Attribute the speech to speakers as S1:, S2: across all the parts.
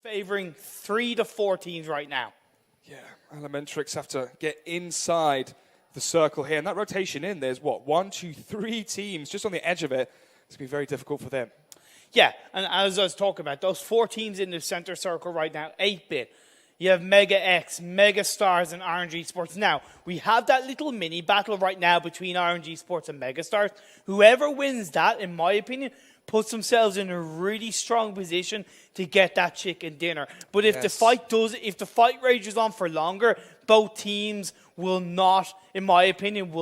S1: favoring 3 to 4 teams right now.
S2: Yeah, Elementrix have to get inside the circle here. And that rotation in, there's what, 1, 2, 3 teams just on the edge of it. It's going to be very difficult for them.
S1: Yeah, and as I was talking about, those 4 teams in the center circle right now, 8-bit. You have Mega X, Mega Stars, and RNG Sports. Now, we have that little mini battle right now between RNG Sports and Mega Stars. Whoever wins that, in my opinion, puts themselves in a really strong position to get that chicken dinner. But if the fight rages on for longer, both teams will not, in my opinion,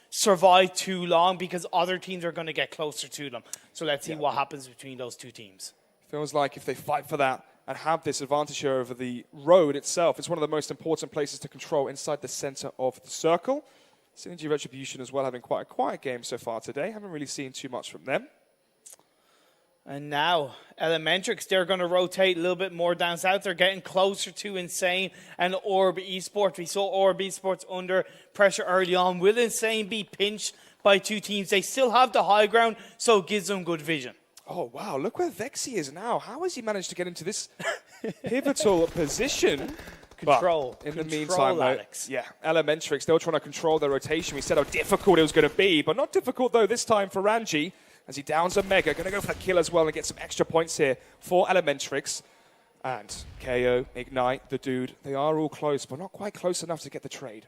S1: survive too long because other teams are going to get closer to them. So let's see what happens between those 2 teams.
S2: Feels like if they fight for that and have this advantage here over the road itself, it's one of the most important places to control inside the center of the circle. Synergy Retribution as well, having quite a quiet game so far today. Haven't really seen too much from them.
S1: And now, Elementrix, they're going to rotate a little bit more down south. They're getting closer to Insane and Orb Esports. We saw Orb Esports under pressure early on. Will Insane be pinched by 2 teams? They still have the high ground, so it gives them good vision.
S2: Oh, wow. Look where Vexy is now. How has he managed to get into this pivotal position?
S1: Control.
S2: But in the meantime,
S1: Alex.
S2: Elementrix, still trying to control their rotation. We said how difficult it was going to be, but not difficult, though, this time for Ranji. As he downs a Mega, going to go for the kill as well and get some extra points here for Elementrix. And KO, Ignite, the dude, they are all close, but not quite close enough to get the trade.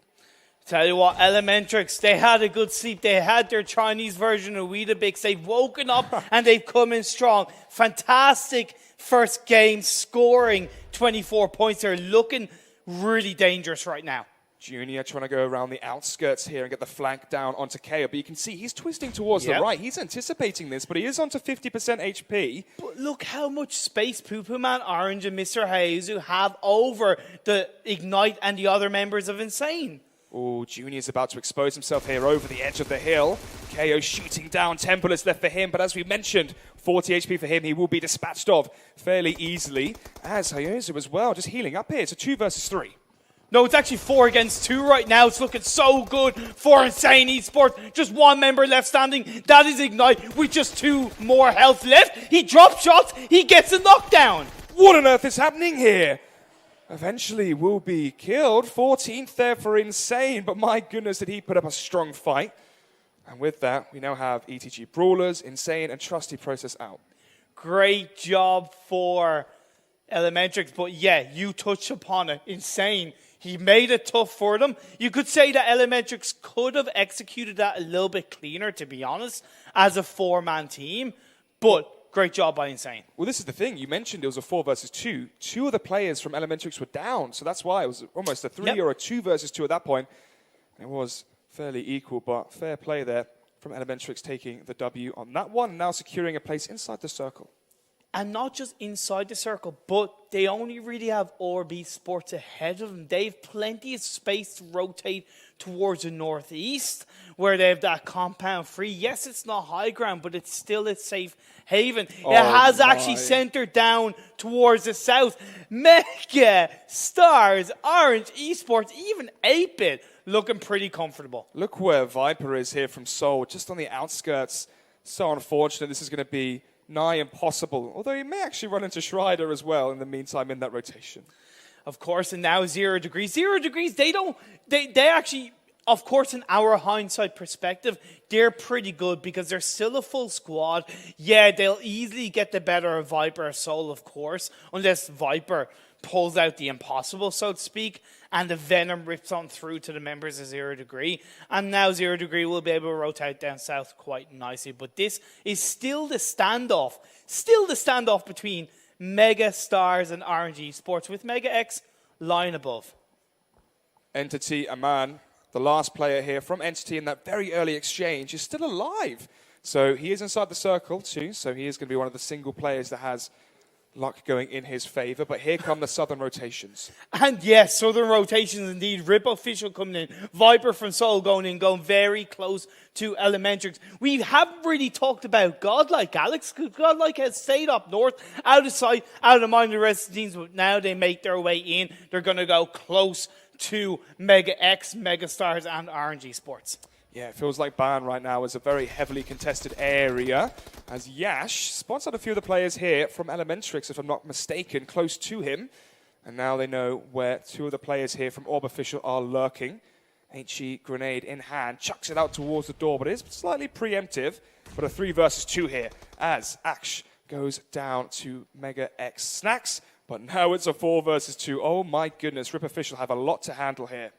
S1: Tell you what, Elementrix, they had a good sleep. They had their Chinese version of Weetabix. They've woken up and they've come in strong. Fantastic first game, scoring 24 points. They're looking really dangerous right now.
S2: Junior trying to go around the outskirts here and get the flank down onto KO. But you can see he's twisting towards the right. He's anticipating this, but he is onto 50% HP.
S1: But look how much space Poo Poo Man, Orange, and Mr. Hayazu have over the Ignite and the other members of Insane.
S2: Oh, Junior's about to expose himself here over the edge of the hill. KO shooting down. 10 bullets left for him, but as we mentioned, 40 HP for him. He will be dispatched of fairly easily. As Hayazu as well, just healing up here. It's a 2 versus 3.
S1: No, it's actually 4 against 2 right now. It's looking so good for Insane Esports. Just 1 member left standing. That is Ignite with just 2 more health left. He drops shots. He gets a knockdown.
S2: What on earth is happening here? Eventually will be killed. 14th there for Insane, but my goodness did he put up a strong fight. And with that, we now have ETG Brawlers, Insane, and Trusty Process out.
S1: Great job for Elementrix, but yeah, you touched upon it. Insane. He made it tough for them. You could say that Elementrix could have executed that a little bit cleaner, to be honest, as a 4-man team, but great job by Insane.
S2: Well, this is the thing. You mentioned it was a 4 versus 2. 2 of the players from Elementrix were down, so that's why it was almost a 3 or a 2 versus 2 at that point. It was fairly equal, but fair play there from Elementrix taking the W on that one, now securing a place inside the circle.
S1: And not just inside the circle, but they only really have Orb Sports ahead of them. They have plenty of space to rotate towards the northeast, where they have that compound free. Yes, it's not high ground, but it's still a safe haven. It has actually centered down towards the south. Mega Stars, Orange Esports, even 8-bit, looking pretty comfortable.
S2: Look where Viper is here from Seoul, just on the outskirts. So unfortunate. This is going to be nigh impossible, although he may actually run into Schreider as well in the meantime in that rotation.
S1: Of course, and now 0 degrees. 0 degrees, they actually, of course, in our hindsight perspective, they're pretty good because they're still a full squad. Yeah, they'll easily get the better of Viper or Soul, of course, unless Viper pulls out the impossible, so to speak, and the Venom rips on through to the members of 0 degree. And now 0 degree will be able to rotate down south quite nicely. But this is still the standoff. Still the standoff between Mega Stars and RNG Sports, with Mega X line above.
S2: Entity, Aman, the last player here from Entity in that very early exchange, is still alive. So he is inside the circle too, so he is going to be one of the single players that has luck going in his favor, but here come the Southern rotations. And
S1: yes, Southern rotations indeed. Rip Official coming in. Viper from Seoul going in, going very close to Elementrix. We haven't really talked about GODLike, Alex, because GODLike has stayed up north, out of sight, out of mind of the rest of the teams, but now they make their way in. They're going to go close to Mega X, Mega Stars, and RNG Sports.
S2: Yeah, it feels like Ban right now is a very heavily contested area, as Yash spots out a few of the players here from Elementrix, if I'm not mistaken, close to him. And now they know where two of the players here from Orb Official are lurking. HE grenade in hand, chucks it out towards the door, but it is slightly preemptive. But a 3 versus 2 here, as Ash goes down to Mega X Snacks. But now it's a 4 versus 2. Oh my goodness, Rip Official have a lot to handle here.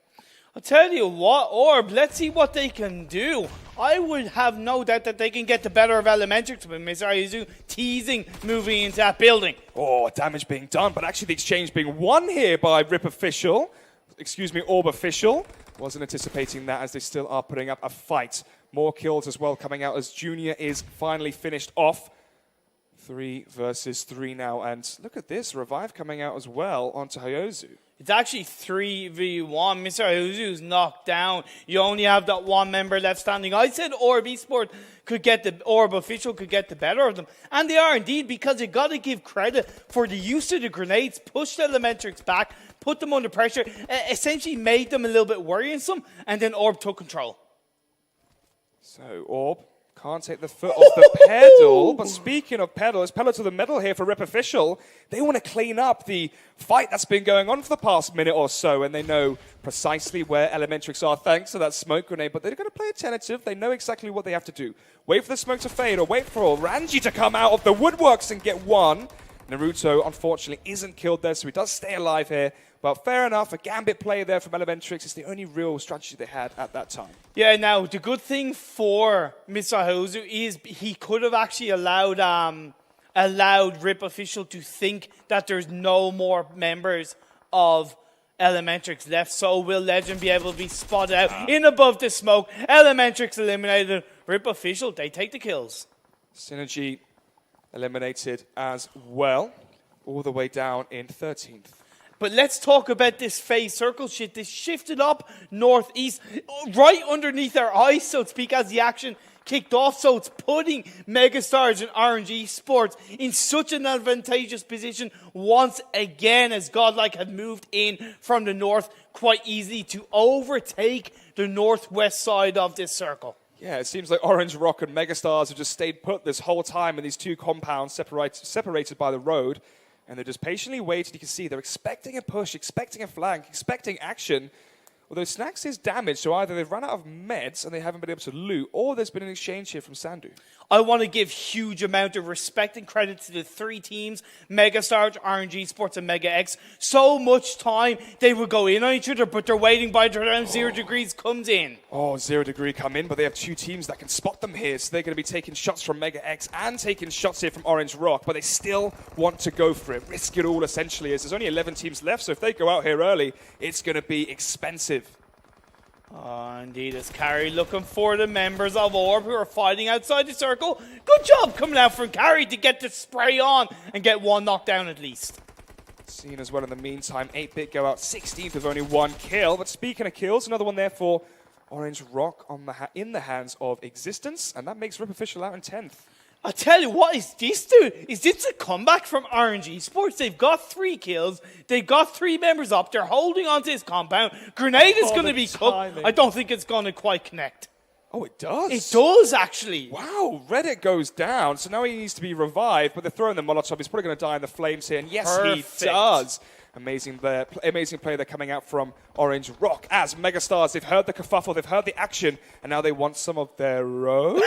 S1: I'll tell you what, Orb, let's see what they can do. I would have no doubt that they can get the better of Elementrix with Mr. Ayuzu teasing moving into that building.
S2: Oh, damage being done, but actually the exchange being won here by Rip Official. Excuse me, Orb Official. Wasn't anticipating that, as they still are putting up a fight. More kills as well coming out as Junior is finally finished off. 3 versus 3 now, and look at this, Revive coming out as well onto Hyozu.
S1: It's actually 3v1. Mr. Ayuzu's knocked down. You only have that one member left standing. I said Orb Esport could get the Orb Official could get the better of them. And they are indeed, because you got to give credit for the use of the grenades, pushed Elementrix back, put them under pressure, essentially made them a little bit worrisome, and then Orb took control.
S2: So Orb can't take the foot off the pedal, but speaking of pedal, it's pedal to the metal here for Rip Official. They want to clean up the fight that's been going on for the past minute or so, and they know precisely where Elementrix are thanks to that smoke grenade, but they're going to play it tentative. They know exactly what they have to do. Wait for the smoke to fade, or wait for Ranji to come out of the woodworks and get one. Naruto, unfortunately, isn't killed there, so he does stay alive here. But fair enough, a gambit play there from Elementrix is the only real strategy they had at that time.
S1: Yeah, now, the good thing for Mr. Hozu is he could have actually allowed Rip Official to think that there's no more members of Elementrix left. So will Legend be able to be spotted out in above the smoke? Elementrix eliminated. Rip Official, they take the kills.
S2: Synergy eliminated as well, all the way down in 13th.
S1: But let's talk about this phase circle shit. This shifted up northeast, right underneath our eyes, so to speak, as the action kicked off. So it's putting Megastars and RNG Sports in such an advantageous position once again, as GODLike had moved in from the north quite easily to overtake the northwest side of this circle.
S2: Yeah, it seems like Orange Rock and Megastars have just stayed put this whole time in these two compounds separated by the road. And they're just patiently waiting. You can see they're expecting a push, expecting a flank, expecting action. Although Snacks is damaged, so either they've run out of meds and they haven't been able to loot, or there's been an exchange here from Sandu.
S1: I want to give huge amount of respect and credit to the 3 teams, Megastars, RNG Sports, and Mega X. So much time they would go in on each other, but they're waiting by the time 0 degrees comes in.
S2: Oh, 0 degree come in, but they have 2 teams that can spot them here, so they're going to be taking shots from Mega X and taking shots here from Orange Rock, but they still want to go for it, risk it all essentially, as there's only 11 teams left, so if they go out here early, it's going to be expensive.
S1: Oh, indeed, it's Carrie looking for the members of Orb who are fighting outside the circle. Good job coming out from Carrie to get the spray on and get one knockdown at least.
S2: Seen as well in the meantime, 8-Bit go out 16th with only 1 kill. But speaking of kills, another one there for Orange Rock on in the hands of Existence, and that makes Rip Official out in 10th.
S1: I tell you, what is this, dude? Is this a comeback from RNG Sports? They've got 3 kills. They've got 3 members up. They're holding on to this compound. Grenade is going to be cooked. I don't think it's going to quite connect.
S2: Oh, it does?
S1: It does, actually.
S2: Wow, Reddit goes down, so now he needs to be revived, but they're throwing the Molotov. He's probably going to die in the flames here, and yes,
S1: Perfect.
S2: he does. Amazing play there coming out from Orange Rock. As Megastars, they've heard the kerfuffle, they've heard the action, and now they want some of their own.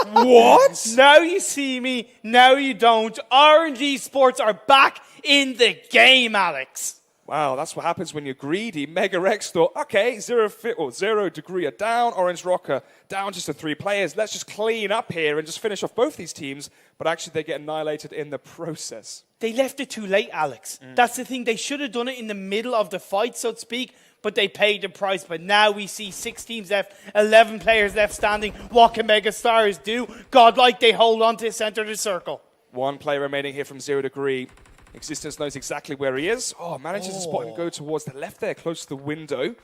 S2: What?
S1: Now you see me, now you don't. RNG Sports are back in the game, Alex.
S2: Wow, that's what happens when you're greedy. Mega X thought, okay, 0 degree are down, Orange Rocker down just to 3 players. Let's just clean up here and just finish off both these teams. But actually, they get annihilated in the process.
S1: They left it too late, Alex. That's the thing. They should have done it in the middle of the fight, so to speak, but they paid the price. But now we see 6 teams left, 11 players left standing. What can Mega Stars do? GODLike, they hold on to the center of the circle.
S2: 1 player remaining here from 0 degree. Existence knows exactly where he is. Oh, manages to spot him go towards the left there, close to the window.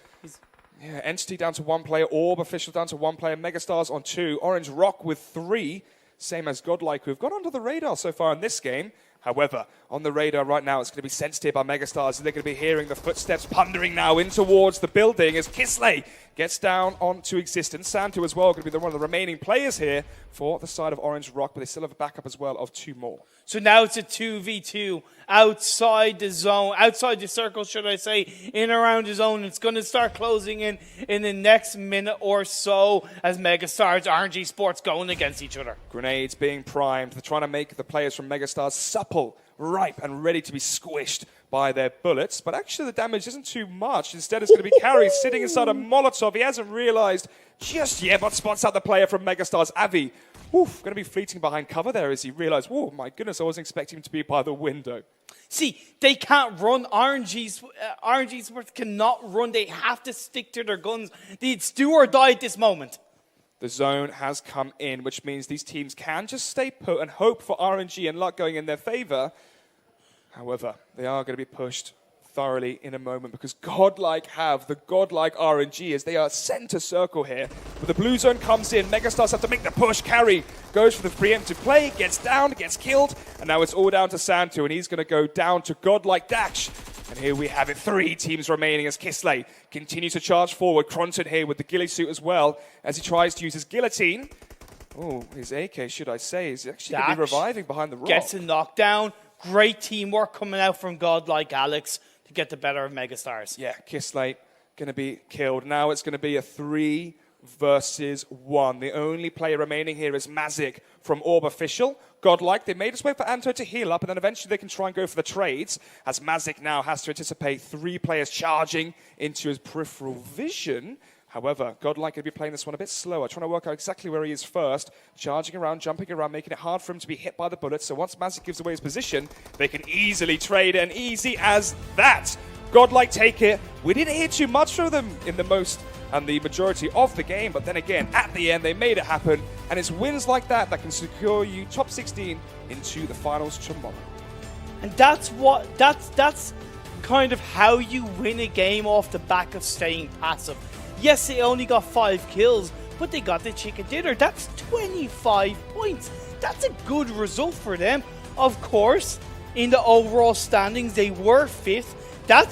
S2: Yeah, Entity down to 1 player. Orb Official down to 1 player. Megastars on 2. Orange Rock with 3. Same as GODLike, who've got under the radar so far in this game. However, on the radar right now, it's going to be sensed here by Megastars. They're going to be hearing the footsteps pondering now in towards the building as Kisley gets down onto existence. Santu as well going to be one of the remaining players here for the side of Orange Rock, but they still have a backup as well of 2 more.
S1: So now it's a 2v2 outside the zone, outside the circle, should I say, in around the zone. It's going to start closing in the next minute or so as Megastars, RNG Sports going against each other.
S2: Grenades being primed. They're trying to make the players from Megastars supple, ripe, and ready to be squished by their bullets. But actually the damage isn't too much. Instead, it's going to be Carry sitting inside a Molotov. He hasn't realized just yet, but spots out the player from Megastars, Avi. Oof, going to be fleeting behind cover there as he realized, oh my goodness, I wasn't expecting him to be by the window.
S1: See, they can't run. RNG Sports cannot run. They have to stick to their guns. It's do or die at this moment.
S2: The zone has come in, which means these teams can just stay put and hope for RNG and luck going in their favor. However, they are going to be pushed thoroughly in a moment because GODLike have the GODLike RNG as they are center circle here. But the blue zone comes in, Megastars have to make the push. Carry goes for the preemptive play, gets down, gets killed, and now it's all down to Santu, and he's going to go down to GODLike Dash. And here we have it, 3 teams remaining as Kisley continues to charge forward. Cronton here with the ghillie suit as well as he tries to use his guillotine. Oh, his AK, should I say, is actually going to be reviving behind the rock.
S1: Gets a knockdown. Great teamwork coming out from GODLike Alex to get the better of Megastars.
S2: Yeah, Kisley going to be killed. Now it's going to be a 3 versus 1. The only player remaining here is Mazik from Orb Official. GODLike, they made us wait for Anto to heal up, and then eventually they can try and go for the trades, as Mazik now has to anticipate 3 players charging into his peripheral vision. However, GODLike going to be playing this one a bit slower, trying to work out exactly where he is first, charging around, jumping around, making it hard for him to be hit by the bullets. So once Mazik gives away his position, they can easily trade, and easy as that. GODLike take it. We didn't hear too much from them in the majority of the game, but then again, at the end, they made it happen, and it's wins like that that can secure you top 16 into the finals tomorrow.
S1: And that's kind of how you win a game off the back of staying passive. Yes, they only got 5 kills, but they got the chicken dinner. That's 25 points. That's a good result for them. Of course, in the overall standings, they were 5th. That's